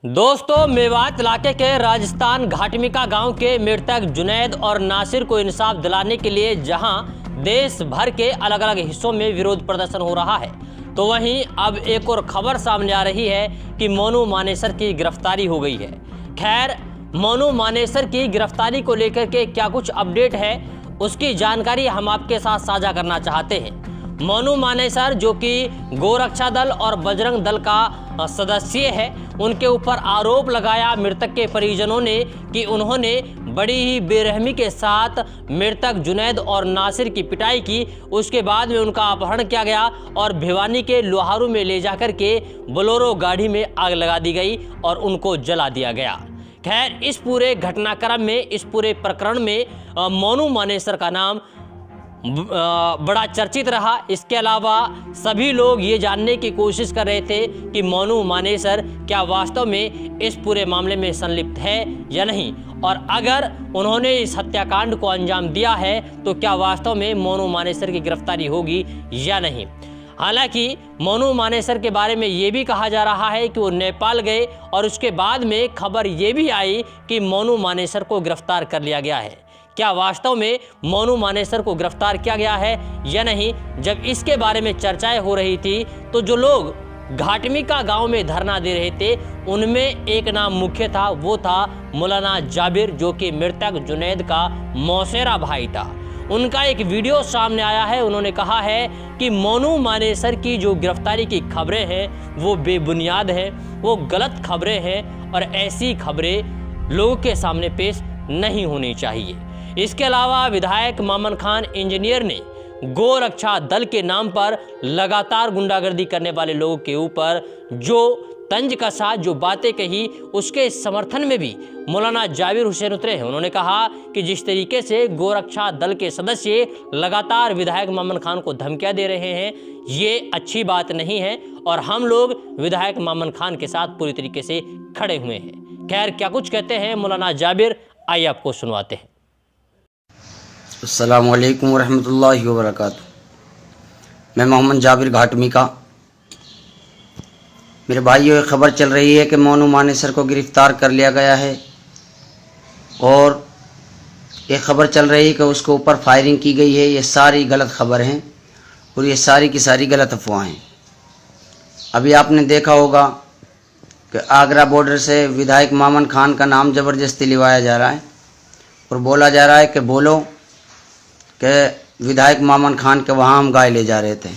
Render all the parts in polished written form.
दोस्तों, मेवात इलाके के राजस्थान घाटमिका गांव के मृतक जुनैद और नासिर को इंसाफ दिलाने के लिए जहां देश भर के अलग अलग हिस्सों में विरोध प्रदर्शन हो रहा है, तो वहीं अब एक और खबर सामने आ रही है कि मोनू मानेसर की गिरफ्तारी हो गई है। खैर, मोनू मानेसर की गिरफ्तारी को लेकर के क्या कुछ अपडेट है, उसकी जानकारी हम आपके साथ साझा करना चाहते हैं। मोनू मानेसर, जो कि गोरक्षा दल और बजरंग दल का सदस्य है, उनके ऊपर आरोप लगाया मृतक के परिजनों ने कि उन्होंने बड़ी ही बेरहमी के साथ मृतक जुनैद और नासिर की पिटाई की। उसके बाद में उनका अपहरण किया गया और भिवानी के लोहारू में ले जाकर के बोलेरो गाड़ी में आग लगा दी गई और उनको जला दिया गया। खैर, इस पूरे घटनाक्रम में, इस पूरे प्रकरण में मोनू मानेसर का नाम बड़ा चर्चित रहा। इसके अलावा सभी लोग ये जानने की कोशिश कर रहे थे कि मोनू मानेसर क्या वास्तव में इस पूरे मामले में संलिप्त है या नहीं, और अगर उन्होंने इस हत्याकांड को अंजाम दिया है तो क्या वास्तव में मोनू मानेसर की गिरफ्तारी होगी या नहीं। हालांकि मोनू मानेसर के बारे में ये भी कहा जा रहा है कि वो नेपाल गए और उसके बाद में खबर ये भी आई कि मोनू मानेसर को गिरफ्तार कर लिया गया है। क्या वास्तव में मोनू मानेसर को गिरफ्तार किया गया है या नहीं? जब इसके बारे में चर्चाएं हो रही थी तो जो लोग घाटमिका गांव में धरना दे रहे थे, उनमें एक नाम मुख्य था, वो था मौलाना जाबिर, जो कि मृतक जुनैद का मौसेरा भाई था। उनका एक वीडियो सामने आया है। उन्होंने कहा है कि मोनू मानेसर की जो गिरफ्तारी की खबरें हैं वो बेबुनियाद है, वो गलत खबरें हैं और ऐसी खबरें लोगों के सामने पेश नहीं होनी चाहिए। इसके अलावा विधायक मामन खान इंजीनियर ने गोरक्षा दल के नाम पर लगातार गुंडागर्दी करने वाले लोगों के ऊपर जो तंज कसा, जो बातें कही, उसके समर्थन में भी मौलाना जाबिर हुसैन उतरे हैं। उन्होंने कहा कि जिस तरीके से गोरक्षा दल के सदस्य लगातार विधायक मामन खान को धमकियां दे रहे हैं, ये अच्छी बात नहीं है और हम लोग विधायक मामन खान के साथ पूरी तरीके से खड़े हुए हैं। खैर, क्या कुछ कहते हैं मौलाना जाबिर, आइए आपको सुनवाते हैं। अस्सलामु अलैकुम वरहमतुल्लाहि वबरकातुहू। मैं मोहम्मद जाबिर घाटमिका। मेरे भाइयों, ये खबर चल रही है कि मोनू मानेसर को गिरफ़्तार कर लिया गया है और ये खबर चल रही है कि उसके ऊपर फायरिंग की गई है। ये सारी गलत खबर हैं और ये सारी की सारी गलत अफवाहें हैं। अभी आपने देखा होगा कि आगरा बॉर्डर से विधायक मामन खान का नाम ज़बरदस्ती लिवाया जा रहा है और बोला जा रहा है कि बोलो कि विधायक मामन खान के वहाँ हम गाय ले जा रहे थे।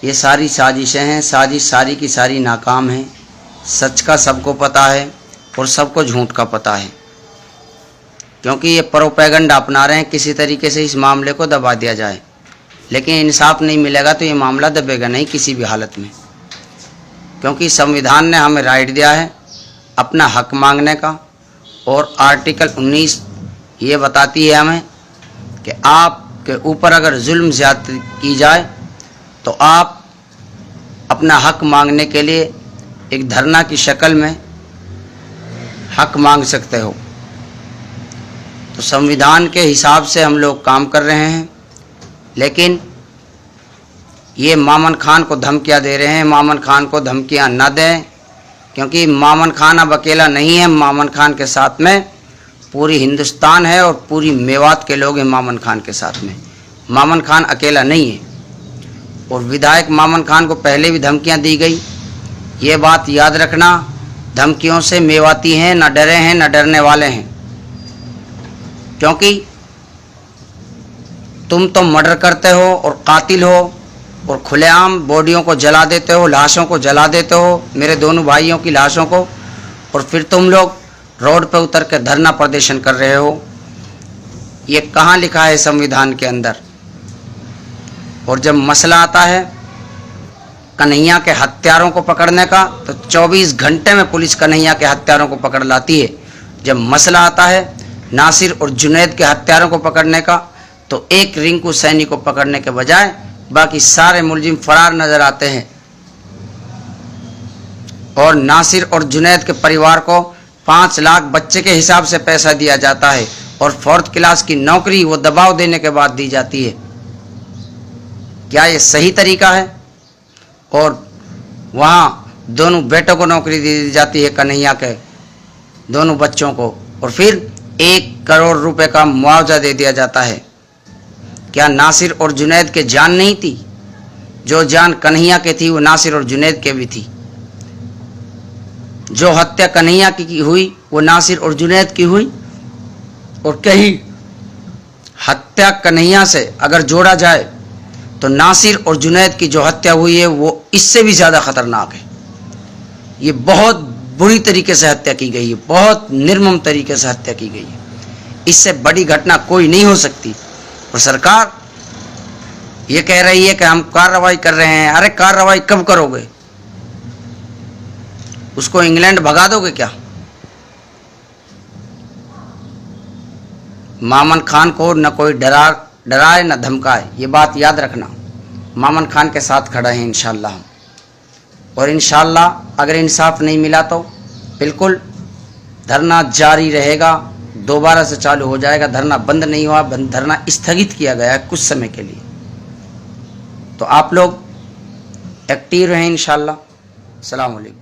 ये सारी साजिशें हैं, साजिश सारी की सारी नाकाम है। सच का सबको पता है और सबको झूठ का पता है, क्योंकि ये प्रोपेगेंडा अपना रहे हैं किसी तरीके से इस मामले को दबा दिया जाए। लेकिन इंसाफ नहीं मिलेगा तो ये मामला दबेगा नहीं किसी भी हालत में, क्योंकि संविधान ने हमें राइट दिया है अपना हक मांगने का और आर्टिकल 19 ये बताती है हमें कि आपके ऊपर अगर जुल्म ज़्यादती की जाए तो आप अपना हक मांगने के लिए एक धरना की शक्ल में हक मांग सकते हो। तो संविधान के हिसाब से हम लोग काम कर रहे हैं, लेकिन ये मामन खान को धमकियां दे रहे हैं। मामन खान को धमकियां न दें, क्योंकि मामन खान अब अकेला नहीं है। मामन खान के साथ में पूरी हिंदुस्तान है और पूरी मेवात के लोग हैं मामन खान के साथ में। मामन खान अकेला नहीं है और विधायक मामन खान को पहले भी धमकियां दी गई। ये बात याद रखना, धमकियों से मेवाती हैं, न डरे हैं न डरने वाले हैं, क्योंकि तुम तो मर्डर करते हो और कातिल हो और खुलेआम बॉडियों को जला देते हो, लाशों को जला देते हो, मेरे दोनों भाइयों की लाशों को, और फिर तुम लोग रोड पे उतर कर धरना प्रदर्शन कर रहे हो। ये कहाँ लिखा है संविधान के अंदर? और जब मसला आता है कन्हैया के हत्यारों को पकड़ने का, तो 24 घंटे में पुलिस कन्हैया के हत्यारों को पकड़ लाती है। जब मसला आता है नासिर और जुनैद के हत्यारों को पकड़ने का, तो एक रिंकू सैनी को पकड़ने के बजाय बाकी सारे मुलजिम फरार नजर आते हैं और नासिर और जुनैद के परिवार को 5 लाख बच्चे के हिसाब से पैसा दिया जाता है और 4th क्लास की नौकरी वो दबाव देने के बाद दी जाती है। क्या ये सही तरीका है? और वहाँ दोनों बेटों को नौकरी दे दी जाती है, कन्हैया के दोनों बच्चों को, और फिर 1 करोड़ रुपए का मुआवजा दे दिया जाता है। क्या नासिर और जुनैद के जान नहीं थी? जो जान कन्हैया के थी वो नासिर और जुनैद के भी थी। जो हत्या कन्हैया की हुई वो नासिर और जुनैद की हुई, और कहीं हत्या कन्हैया से अगर जोड़ा जाए तो नासिर और जुनैद की जो हत्या हुई है वो इससे भी ज़्यादा खतरनाक है। ये बहुत बुरी तरीके से हत्या की गई है, बहुत निर्मम तरीके से हत्या की गई है। इससे बड़ी घटना कोई नहीं हो सकती। और सरकार ये कह रही है कि हम कार्रवाई कर रहे हैं। अरे कार्रवाई कब करोगे? उसको इंग्लैंड भगा दोगे क्या? मामन खान को न कोई डराए न धमकाए, ये बात याद रखना। मामन खान के साथ खड़ा है इंशाअल्लाह, और इंशाअल्लाह अगर इंसाफ नहीं मिला तो बिल्कुल धरना जारी रहेगा, दोबारा से चालू हो जाएगा। धरना बंद नहीं हुआ, धरना स्थगित किया गया है कुछ समय के लिए। तो आप लोग एक्टिव रहें इंशाअल्लाह। अस्सलाम वालेकुम।